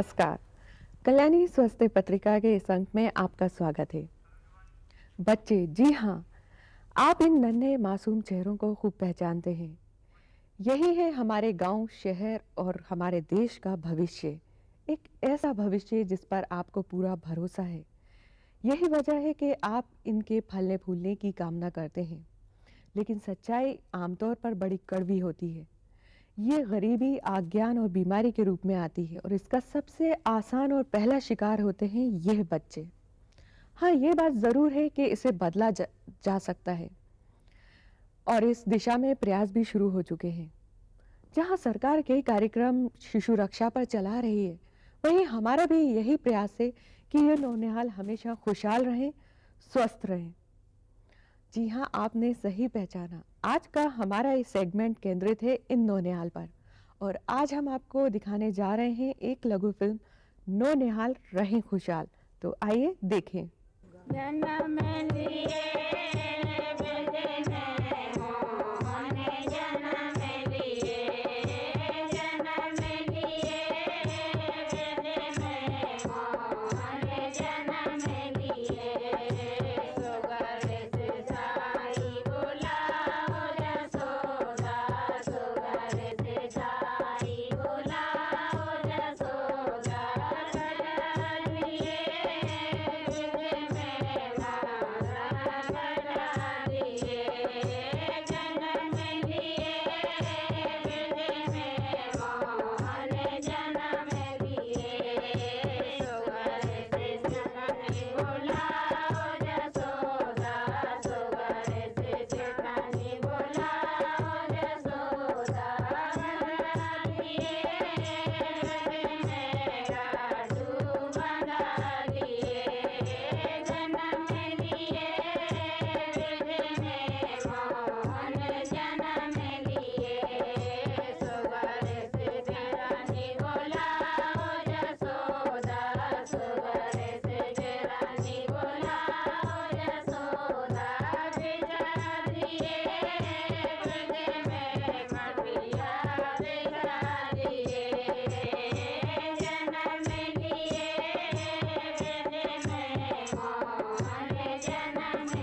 नमस्कार। कल्याणी स्वास्थ्य पत्रिका के इस अंक में आपका स्वागत है। बच्चे, जी हाँ, आप इन नन्हे मासूम चेहरों को खूब पहचानते हैं। यही है हमारे गांव, शहर और हमारे देश का भविष्य। एक ऐसा भविष्य जिस पर आपको पूरा भरोसा है। यही वजह है कि आप इनके फलने फूलने की कामना करते हैं। लेकिन सच्चाई आमतौर पर बड़ी कड़वी होती है। ये गरीबी, अज्ञान और बीमारी के रूप में आती है और इसका सबसे आसान और पहला शिकार होते हैं यह बच्चे। हाँ, ये बात ज़रूर है कि इसे बदला जा सकता है और इस दिशा में प्रयास भी शुरू हो चुके हैं। जहाँ सरकार के कार्यक्रम शिशु रक्षा पर चला रही है, वहीं हमारा भी यही प्रयास है कि ये नौनिहाल हमेशा खुशहाल रहें, स्वस्थ रहें। जी हाँ, आपने सही पहचाना। आज का हमारा ये सेगमेंट केंद्रित है इन नौनिहाल पर और आज हम आपको दिखाने जा रहे हैं एक लघु फिल्म नौनिहाल रहें खुशहाल। तो आइए देखें।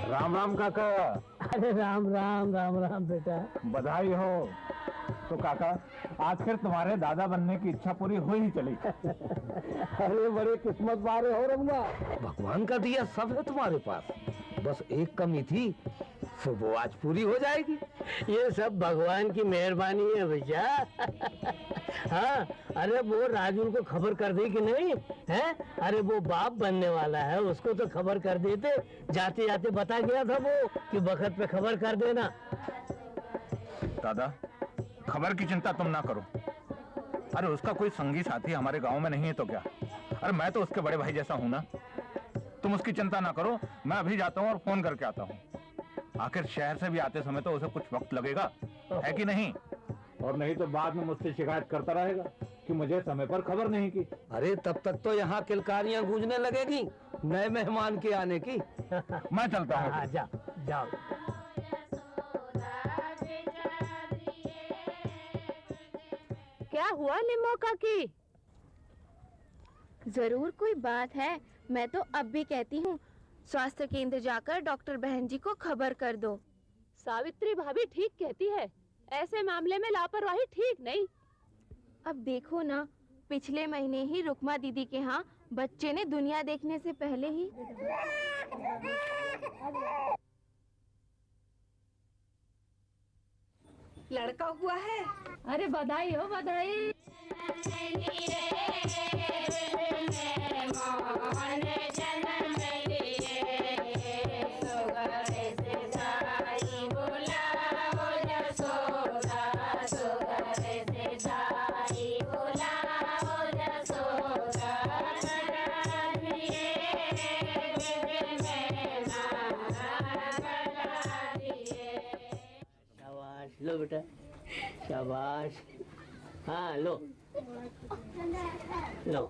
राम राम काका। अरे राम राम राम राम बेटा। बधाई हो। तो काका, आज फिर तुम्हारे दादा बनने की इच्छा पूरी हो ही चली। अरे बड़े किस्मत वाले हो रंगा। भगवान का दिया सब है तुम्हारे पास, बस एक कमी थी, फिर वो आज पूरी हो जाएगी। ये सब भगवान की मेहरबानी है भैया। हाँ, अरे वो राजू को खबर कर दी कि नहीं है? अरे वो बाप बनने वाला है, उसको तो खबर कर देते। जाते जाते बता गया था वो कि वक्त पे खबर कर देना। दादा, खबर की चिंता तुम ना करो। अरे उसका कोई संगी साथी हमारे गांव में नहीं है तो क्या? अरे मैं तो उसके बड़े भाई जैसा हूं ना। तुम उसकी चिंता ना करो, मैं अभी जाता हूँ और फोन करके आता हूँ। आखिर शहर से भी आते समय तो उसे कुछ वक्त लगेगा, है कि नहीं? और नहीं तो बाद में मुझसे शिकायत करता रहेगा कि मुझे समय पर खबर नहीं की। अरे तब तक तो यहाँ किलकारियां गूंजने लगेगी नए मेहमान के आने की। मैं चलता हूँ। जाओ जाओ। क्या हुआ निम्मो काकी? जरूर कोई बात है। मैं तो अब भी कहती हूँ, स्वास्थ्य केंद्र जाकर डॉक्टर बहन जी को खबर कर दो। सावित्री भाभी ठीक कहती है, ऐसे मामले में लापरवाही ठीक नहीं। अब देखो ना, पिछले महीने ही रुकमा दीदी के यहाँ बच्चे ने दुनिया देखने से पहले ही लड़का हुआ है। अरे बधाई हो, बधाई। लो बेटा, शाबाश। हाँ लो लो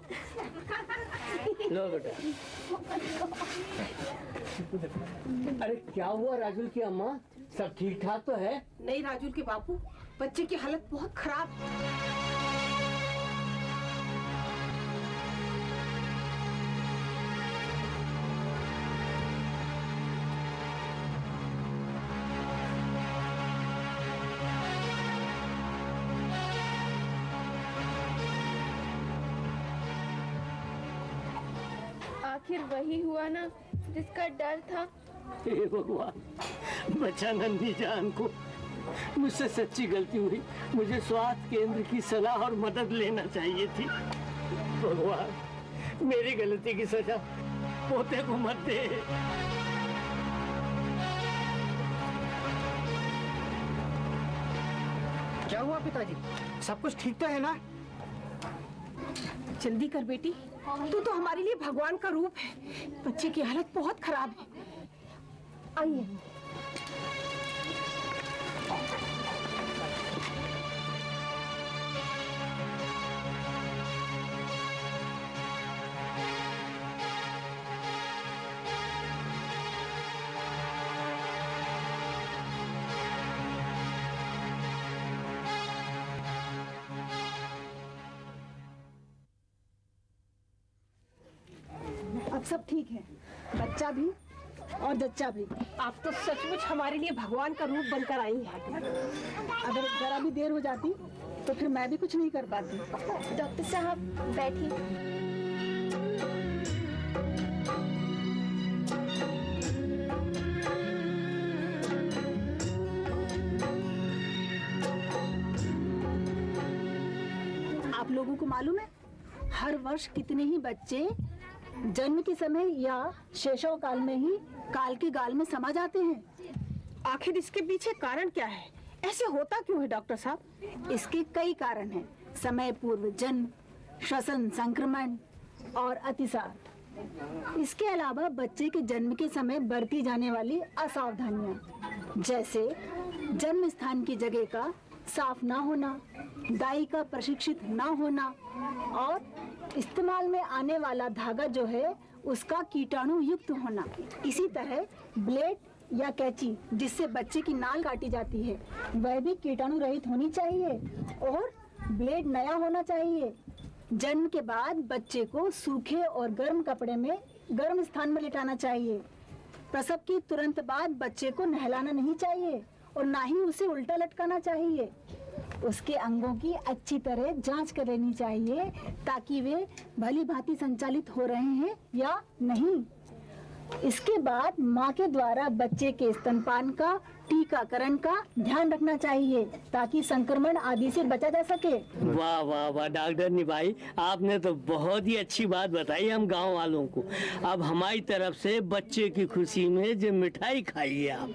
लो बेटा। अरे क्या हुआ राजुल की अम्मा, सब ठीक ठाक तो है? नहीं राजुल के बापू, बच्चे की हालत बहुत खराब। आखिर वही हुआ ना जिसका डर था। हे भगवान, बचा नन्ही जान को। मुझसे सच्ची गलती हुई। मुझे स्वास्थ्य केंद्र की सलाह और मदद लेना चाहिए थी। भगवान, मेरी गलती की सजा पोते को मत दे। क्या हुआ पिताजी? सब कुछ ठीक तो है ना? जल्दी कर बेटी, तू तो हमारे लिए भगवान का रूप है। बच्चे की हालत बहुत खराब है। आइए। अब सब ठीक है, बच्चा भी और जच्चा भी। आप तो सचमुच हमारे लिए भगवान का रूप बनकर आई हैं। अगर जरा भी देर हो जाती तो फिर मैं भी कुछ नहीं कर पाती। डॉक्टर साहब बैठिए। आप लोगों को मालूम है हर वर्ष कितने ही बच्चे जन्म के समय या शैशव काल में ही काल के गाल में समा जाते हैं। आखिर इसके पीछे कारण क्या है? ऐसे होता क्यों है डॉक्टर साहब? इसके कई कारण हैं। समय पूर्व जन्म, श्वसन संक्रमण और अतिसार। इसके अलावा बच्चे के जन्म के समय बरती जाने वाली असावधानियां, जैसे जन्म स्थान की जगह का साफ ना होना, दाई का प्रशिक्षित ना होना और इस्तेमाल में आने वाला धागा जो है उसका कीटाणु युक्त होना। इसी तरह ब्लेड या कैंची जिससे बच्चे की नाल काटी जाती है वह भी कीटाणु रहित होनी चाहिए और ब्लेड नया होना चाहिए। जन्म के बाद बच्चे को सूखे और गर्म कपड़े में गर्म स्थान में लिटाना चाहिए। प्रसव के तुरंत बाद बच्चे को नहलाना नहीं चाहिए और ना ही उसे उल्टा लटकाना चाहिए। उसके अंगों की अच्छी तरह जांच कर लेनी चाहिए ताकि वे भली भांति संचालित हो रहे हैं या नहीं। इसके बाद मां के द्वारा बच्चे के स्तनपान का, टीकाकरण का ध्यान रखना चाहिए ताकि संक्रमण आदि से बचा जा सके। वाह वाह वाह डॉक्टर निभाई, आपने तो बहुत ही अच्छी बात बताई हम गांव वालों को। अब हमारी तरफ से बच्चे की खुशी में जो मिठाई खाइए आप।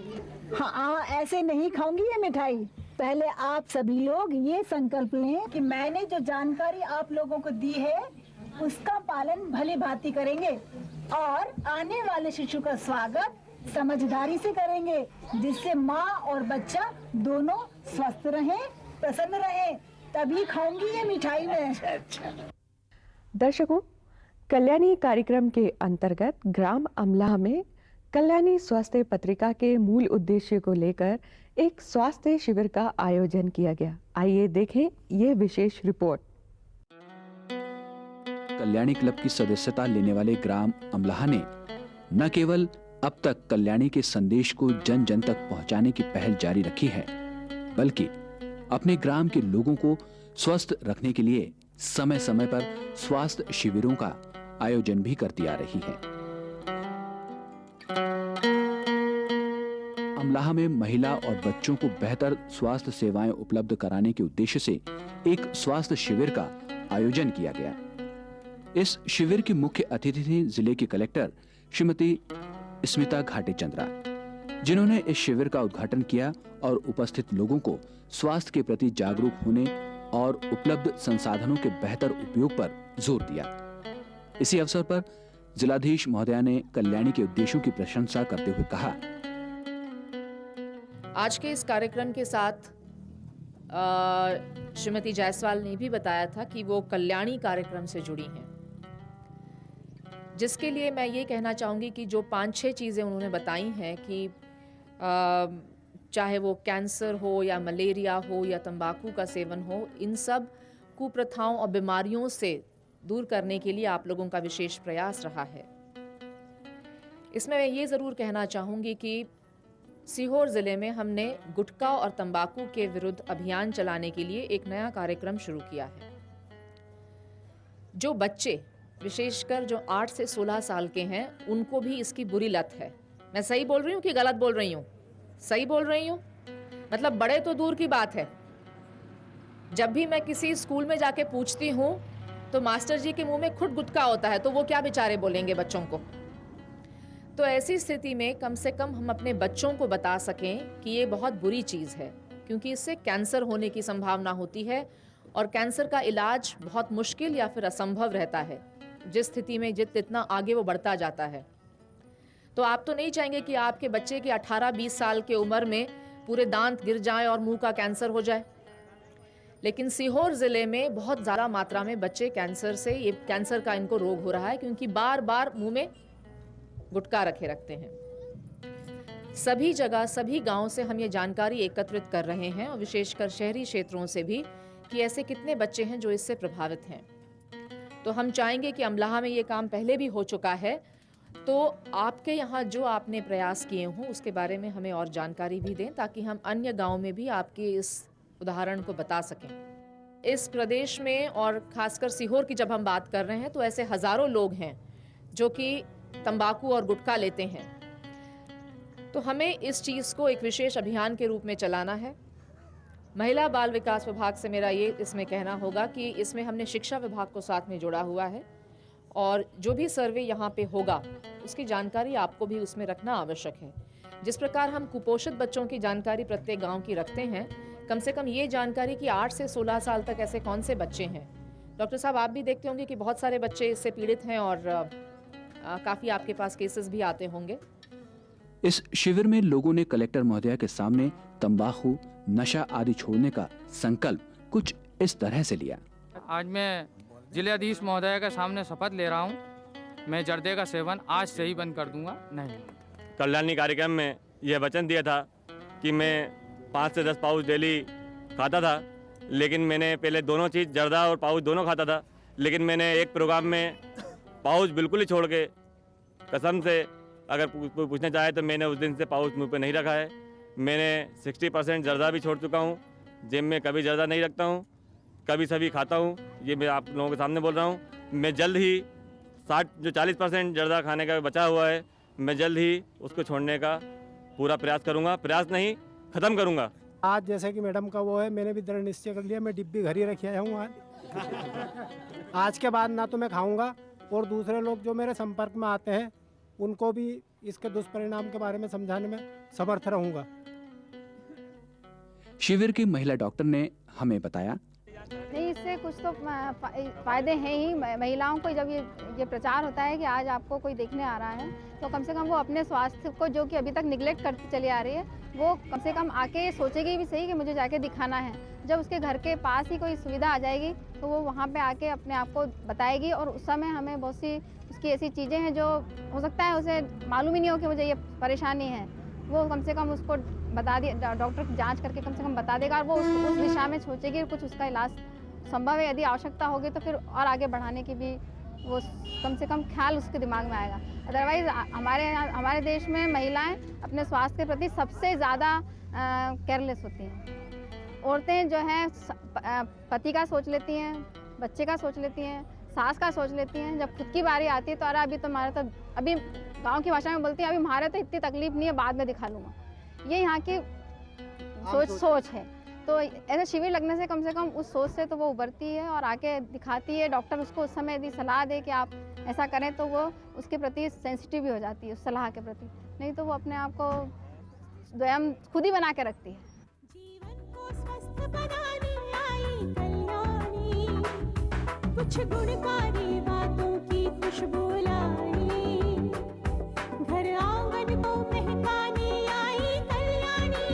हाँ, ऐसे नहीं खाऊंगी ये मिठाई। पहले आप सभी लोग ये संकल्प लें कि मैंने जो जानकारी आप लोगों को दी है उसका पालन भली भांति करेंगे और आने वाले शिशु का स्वागत समझदारी से करेंगे जिससे माँ और बच्चा दोनों स्वस्थ रहें, प्रसन्न रहें। तभी खाऊंगी ये मिठाई में। दर्शकों, कल्याणी कार्यक्रम के अंतर्गत ग्राम अमलाह में कल्याणी स्वास्थ्य पत्रिका के मूल उद्देश्य को लेकर एक स्वास्थ्य शिविर का आयोजन किया गया। आइए देखें ये विशेष रिपोर्ट। कल्याणी क्लब की सदस्यता लेने वाले ग्राम अमलाह ने न केवल अब तक कल्याणी के संदेश को जन जन तक पहुंचाने की पहल जारी रखी है, बल्कि अपने ग्राम के लोगों को स्वस्थ रखने के लिए समय समय पर स्वास्थ्य शिविरों का आयोजन भी करती आ रही है। अमलाह में महिला और बच्चों को बेहतर स्वास्थ्य सेवाएं उपलब्ध कराने के उद्देश्य से एक स्वास्थ्य शिविर का आयोजन किया गया। इस शिविर की मुख्य अतिथि थी जिले की कलेक्टर श्रीमती स्मिता घाटे चंद्रा, जिन्होंने इस शिविर का उद्घाटन किया और उपस्थित लोगों को स्वास्थ्य के प्रति जागरूक होने और उपलब्ध संसाधनों के बेहतर उपयोग पर जोर दिया। इसी अवसर पर जिलाधीश महोदया ने कल्याणी के उद्देश्यों की प्रशंसा करते हुए कहा, आज के इस कार्यक्रम के साथ श्रीमती जायसवाल ने भी बताया था कि वो कल्याणी कार्यक्रम से जुड़ी हैं, जिसके लिए मैं ये कहना चाहूँगी कि जो 5-6 चीज़ें उन्होंने बताई हैं कि चाहे वो कैंसर हो या मलेरिया हो या तंबाकू का सेवन हो, इन सब कुप्रथाओं और बीमारियों से दूर करने के लिए आप लोगों का विशेष प्रयास रहा है। इसमें मैं ये ज़रूर कहना चाहूँगी कि सीहोर ज़िले में हमने गुटखा और तंबाकू के विरुद्ध अभियान चलाने के लिए एक नया कार्यक्रम शुरू किया है। जो बच्चे विशेषकर जो 8 से 16 साल के हैं, उनको भी इसकी बुरी लत है। मैं सही बोल रही हूँ कि गलत बोल रही हूँ? सही बोल रही हूँ? मतलब बड़े तो दूर की बात है। जब भी मैं किसी स्कूल में जाके पूछती हूँ तो मास्टर जी के मुंह में खुद गुटखा होता है, तो वो क्या बेचारे बोलेंगे बच्चों को। तो ऐसी स्थिति में कम से कम हम अपने बच्चों को बता सकें कि ये बहुत बुरी चीज़ है, क्योंकि इससे कैंसर होने की संभावना होती है और कैंसर का इलाज बहुत मुश्किल या फिर असंभव रहता है, जिस स्थिति में जितना आगे वो बढ़ता जाता है। तो आप तो नहीं चाहेंगे कि आपके बच्चे की 18-20 साल की उम्र में पूरे दांत गिर जाएं और मुंह का कैंसर हो जाए। लेकिन सीहोर ज़िले में बहुत ज़्यादा मात्रा में बच्चे ये कैंसर का इनको रोग हो रहा है, क्योंकि बार बार मुंह में गुटखा रखे रखते हैं। सभी जगह, सभी गांव से हम ये जानकारी एकत्रित कर रहे हैं, और विशेषकर शहरी क्षेत्रों से भी, कि ऐसे कितने बच्चे हैं जो इससे प्रभावित हैं। तो हम चाहेंगे कि अमलाहा में ये काम पहले भी हो चुका है, तो आपके यहाँ जो आपने प्रयास किए हों उसके बारे में हमें और जानकारी भी दें, ताकि हम अन्य गाँव में भी आपके इस उदाहरण को बता सकें। इस प्रदेश में और खासकर सीहोर की जब हम बात कर रहे हैं, तो ऐसे हज़ारों लोग हैं जो कि तंबाकू और गुटखा लेते हैं। तो हमें इस चीज़ को एक विशेष अभियान के रूप में चलाना है। महिला बाल विकास विभाग से मेरा ये इसमें कहना होगा कि इसमें हमने शिक्षा विभाग को साथ में जोड़ा हुआ है, और जो भी सर्वे यहाँ पे होगा उसकी जानकारी आपको भी उसमें रखना आवश्यक है। जिस प्रकार हम कुपोषित बच्चों की जानकारी प्रत्येक गांव की रखते हैं, कम से कम ये जानकारी कि 8 से 16 साल तक ऐसे कौन से बच्चे हैं। डॉक्टर साहब, आप भी देखते होंगे कि बहुत सारे बच्चे इससे पीड़ित हैं, और काफ़ी आपके पास केसेस भी आते होंगे। इस शिविर में लोगों ने कलेक्टर महोदया के सामने तंबाकू, नशा आदि छोड़ने का संकल्प कुछ इस तरह से लिया। आज मैं जिलाधीश महोदया के सामने शपथ ले रहा हूँ, मैं जर्दे का सेवन आज से ही बंद कर दूंगा। नहीं, कल्याणी कार्यक्रम में यह वचन दिया था कि मैं 5 से 10 पाउच डेली खाता था, लेकिन मैंने पहले दोनों चीज़, जर्दा और पाउच दोनों खाता था, लेकिन मैंने एक प्रोग्राम में पाउच बिल्कुल ही छोड़ के, कसम से अगर कोई पूछना चाहे तो मैंने उस दिन से पाउच मुँह पे नहीं रखा है। मैंने 60% जर्दा भी छोड़ चुका हूँ, जिम में कभी जर्दा नहीं रखता हूँ, कभी सभी खाता हूँ। ये मैं आप लोगों के सामने बोल रहा हूँ। मैं जल्द ही 40% जर्दा खाने का बचा हुआ है, मैं जल्द ही उसको छोड़ने का पूरा प्रयास करूँगा। प्रयास नहीं, ख़त्म करूँगा। आज जैसे कि मैडम का वो है, मैंने भी दृढ़ निश्चय कर लिया, मैं डिब्बी घर ही रखे आया हूँ आज के बाद ना तो मैं खाऊंगा, और दूसरे लोग जो मेरे संपर्क में आते हैं उनको भी इसके दुष्परिणाम के बारे में समझाने में समर्थ रहूंगा। शिविर की महिला डॉक्टर ने हमें बताया, नहीं, इससे कुछ तो फायदे हैं ही। महिलाओं को जब ये प्रचार होता है कि आज आपको कोई देखने आ रहा है, तो कम से कम वो अपने स्वास्थ्य को, जो कि अभी तक निगलेक्ट करती चली आ रही है, वो कम से कम आके सोचेगी भी सही कि मुझे जाके दिखाना है। जब उसके घर के पास ही कोई सुविधा आ जाएगी तो वो वहाँ पे आके अपने आप को बताएगी, और उस समय हमें बहुत सी उसकी ऐसी चीज़ें हैं जो हो सकता है उसे मालूम ही नहीं हो कि मुझे ये परेशानी है, वो कम से कम उसको बता दिया, डॉक्टर की जांच करके कम से कम बता देगा, और वो उस दिशा में सोचेगी, कुछ उसका इलाज संभव है। यदि आवश्यकता होगी तो फिर और आगे बढ़ाने की भी वो कम से कम ख्याल उसके दिमाग में आएगा। अदरवाइज हमारे देश में महिलाएं अपने स्वास्थ्य के प्रति सबसे ज़्यादा केयरलेस होती हैं। औरतें जो हैं पति का सोच लेती हैं, बच्चे का सोच लेती हैं, सास का सोच लेती हैं। जब खुद की बारी आती है तो अरे अभी तो हमारे तो, अभी गांव की भाषा में बोलती हैं, अभी हमारे तो इतनी तकलीफ नहीं है, बाद में दिखा लूँगा। ये यहाँ की सोच है। तो ऐसे शिविर लगने से कम उस सोच से तो वो उभरती है और आके दिखाती है। डॉक्टर उसको उस समय यदि सलाह दे कि आप ऐसा करें तो वो उसके प्रति सेंसिटिव भी हो जाती है, उस सलाह के प्रति। नहीं तो वो अपने आप को स्वयं खुद ही बना के रखती है। जीवन को स्वस्थ बनाने आई कल्याणी, कुछ गुणकारी बातों की खुशबू लाई, घर आंगन को महकाने आई कल्याणी।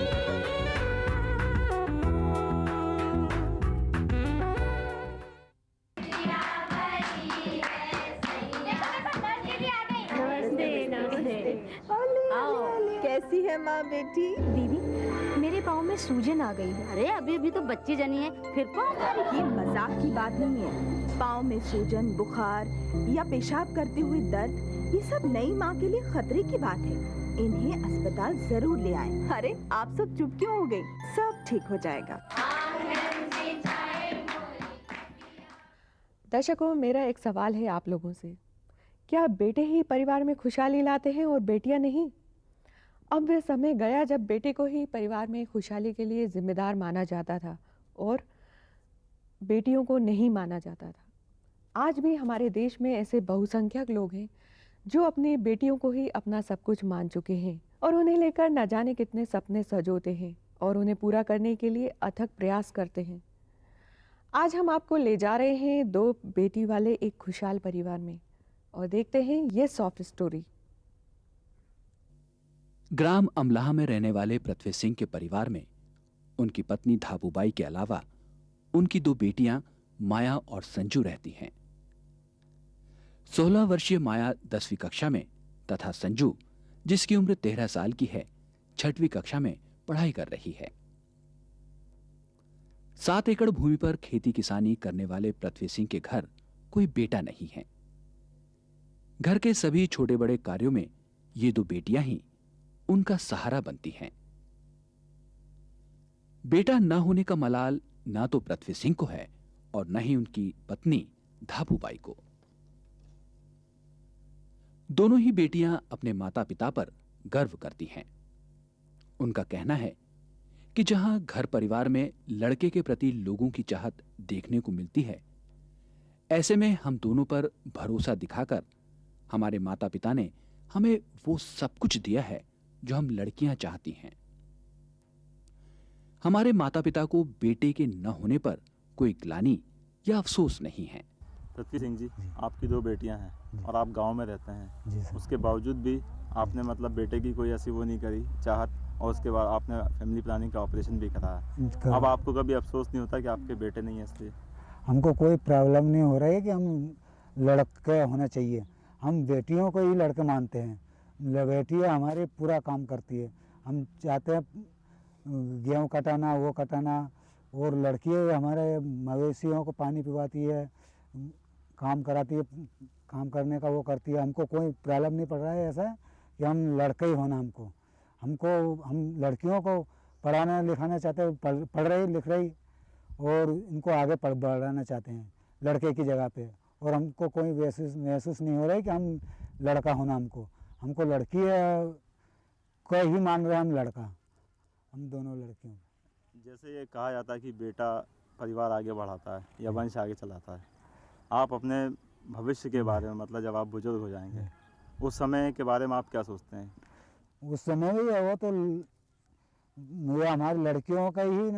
कैसी है माँ बेटी? दीदी, मेरे पाँव में सूजन आ गई है। अरे अभी अभी तो बच्ची जनी है, फिर पाँव? ये मजाक की बात नहीं है। पाँव में सूजन, बुखार या पेशाब करते हुए दर्द, ये सब नई माँ के लिए खतरे की बात है। इन्हें अस्पताल जरूर ले आए। अरे आप सब चुप क्यों हो गई? सब ठीक हो जाएगा। दर्शकों, मेरा एक सवाल है आप लोगों से। क्या बेटे ही परिवार में खुशहाली लाते हैं और बेटियां नहीं? अब वह समय गया जब बेटे को ही परिवार में खुशहाली के लिए जिम्मेदार माना जाता था और बेटियों को नहीं माना जाता था। आज भी हमारे देश में ऐसे बहुसंख्यक लोग हैं जो अपनी बेटियों को ही अपना सब कुछ मान चुके हैं और उन्हें लेकर न जाने कितने सपने सजोते हैं और उन्हें पूरा करने के लिए अथक प्रयास करते हैं। आज हम आपको ले जा रहे हैं 2 बेटी वाले एक खुशहाल परिवार में और देखते हैं ये सॉफ्ट स्टोरी। ग्राम अमलाह में रहने वाले पृथ्वी सिंह के परिवार में उनकी पत्नी धाबूबाई के अलावा उनकी 2 बेटियां माया और संजू रहती हैं। 16 वर्षीय माया 10वीं कक्षा में तथा संजू, जिसकी उम्र 13 साल की है, 6वीं कक्षा में पढ़ाई कर रही है। 7 एकड़ भूमि पर खेती किसानी करने वाले पृथ्वी सिंह के घर कोई बेटा नहीं है। घर के सभी छोटे बड़े कार्यों में ये 2 बेटियां ही उनका सहारा बनती हैं। बेटा न होने का मलाल ना तो पृथ्वी सिंह को है और न ही उनकी पत्नी धाबूबाई को। दोनों ही बेटियां अपने माता पिता पर गर्व करती हैं। उनका कहना है कि जहां घर परिवार में लड़के के प्रति लोगों की चाहत देखने को मिलती है, ऐसे में हम दोनों पर भरोसा दिखाकर हमारे माता पिता ने हमें वो सब कुछ दिया है जो हम लड़कियां चाहती हैं। हमारे माता पिता को बेटे के न होने पर कोई ग्लानि या अफसोस नहीं है। पृथ्वी सिंह जी, आपकी 2 बेटियां हैं और आप गांव में रहते हैं। उसके बावजूद भी आपने मतलब बेटे की कोई ऐसी वो नहीं करी चाहत, और उसके बाद आपने फैमिली प्लानिंग का ऑपरेशन भी कराया। अब आपको कभी अफसोस नहीं होता कि आपके बेटे नहीं है? इसलिए हमको कोई प्रॉब्लम नहीं हो रहा है कि हम लड़के होना चाहिए। हम बेटियों को ही लड़के मानते हैं। बेटियाँ हमारे पूरा काम करती है। हम चाहते हैं गेहूँ कटाना, वो कटाना, और लड़कियाँ हमारे मवेशियों को पानी पिवाती है, काम कराती है, काम करने का वो करती है। हमको कोई प्रॉब्लम नहीं पड़ रहा है ऐसा कि हम लड़के ही होना। हम लड़कियों को पढ़ाना लिखाना चाहते हैं, पढ़ रही लिख रही, और इनको आगे बढ़ाना चाहते हैं लड़के की जगह पे। और हमको कोई महसूस नहीं हो रहा है कि हम लड़का होना। हमको लड़की को ही मान रहे हैं हम लड़का। हम दोनों लड़कियों। जैसे ये कहा जाता है कि बेटा परिवार आगे बढ़ाता है या वंश आगे चलाता है, आप अपने भविष्य के बारे में, मतलब जब आप बुजुर्ग हो जाएंगे उस समय के बारे में आप क्या सोचते हैं? उस समय भी वो तो ये हमारी लड़कियों का ही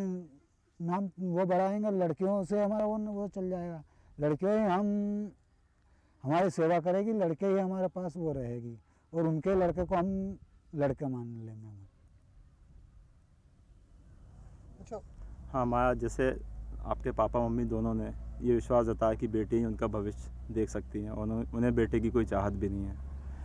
नाम वो बढ़ाएंगे। लड़कियों से हमारा वो चल जाएगा। लड़कियों ही हमारी सेवा करेगी, लड़के ही हमारे पास वो रहेगी, और उनके लड़के को हम लड़के मान लेंगे। हाँ माया, जैसे आपके पापा मम्मी दोनों ने ये विश्वास जताया कि बेटी ही उनका भविष्य देख सकती हैं और उन्हें बेटे की कोई चाहत भी नहीं है,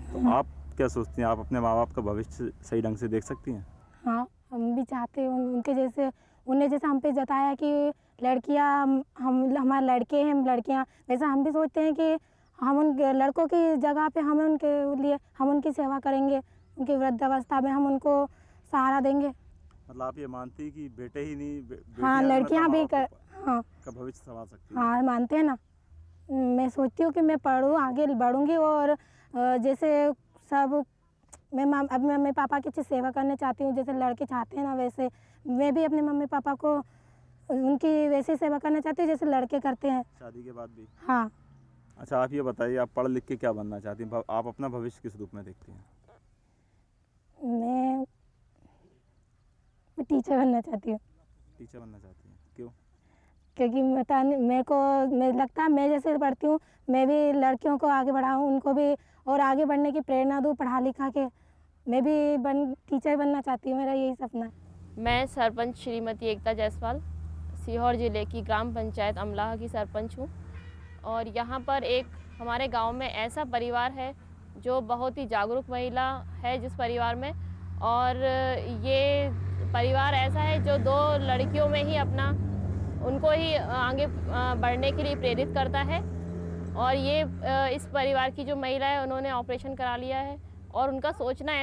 तो आप क्या सोचती हैं? आप अपने माँ बाप का भविष्य सही ढंग से देख सकती हैं? हाँ, हम भी चाहते हैं उनके जैसे, उन्हें जैसे हम पे जताया कि लड़कियाँ हम हमारे लड़के हैं, हम लड़कियाँ, वैसा हम भी सोचते हैं कि हम उन लड़कों की जगह पे हम उनके लिए हम उनकी सेवा करेंगे। उनकी वृद्धावस्था में हम उनको सहारा देंगे। मतलब आप ये मानती है कि बेटे ही नहीं, हाँ लड़कियाँ भी हाँ का भविष्य संभाल सकती हैं? हाँ मानते हैं ना। मैं सोचती हूँ कि मैं पढ़ूँ, आगे बढ़ूँगी, और जैसे सब मैं मम्मी पापा की अच्छी सेवा करना चाहती हूँ। जैसे लड़के चाहते हैं ना, वैसे मैं भी अपने मम्मी पापा को उनकी वैसे सेवा करना चाहती हूँ जैसे लड़के करते हैं शादी के बाद भी। हाँ। अच्छा, आप ये बताइए, आप पढ़ लिख के क्या बनना चाहती हैं? आप अपना भविष्य किस रूप में देखती हैं? मैं टीचर बनना चाहती हूँ। टीचर बनना चाहती हैं? क्यों? क्योंकि मेरे लगता है मैं जैसे पढ़ती हूँ, मैं भी लड़कियों को आगे बढ़ाऊँ, उनको भी और आगे बढ़ने की प्रेरणा दूँ पढ़ा लिखा के। मैं भी टीचर बनना चाहती हूँ, मेरा यही सपना है। मैं सरपंच श्रीमती एकता जायसवाल, सीहोर ज़िले की ग्राम पंचायत अमलाह की सरपंच हूँ। और यहाँ पर एक हमारे गांव में ऐसा परिवार है जो बहुत ही जागरूक महिला है जिस परिवार में, और ये परिवार ऐसा है जो 2 लड़कियों में ही अपना उनको ही आगे बढ़ने के लिए प्रेरित करता है। और ये इस परिवार की जो महिला है उन्होंने ऑपरेशन करा लिया है, और उनका सोचना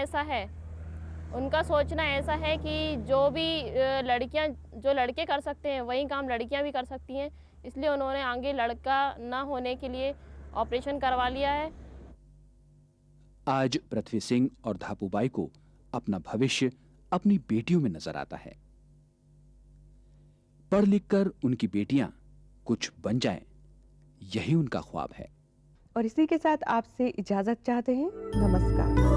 ऐसा है कि जो भी लड़कियां जो लड़के कर सकते हैं वही काम लड़कियां भी कर सकती हैं, इसलिए उन्होंने आगे लड़का ना होने के लिए ऑपरेशन करवा लिया है। आज पृथ्वी सिंह और धापूबाई को अपना भविष्य अपनी बेटियों में नजर आता है। पढ़ लिख कर उनकी बेटियां कुछ बन जाएं, यही उनका ख्वाब है। और इसी के साथ आपसे इजाजत चाहते हैं। नमस्कार।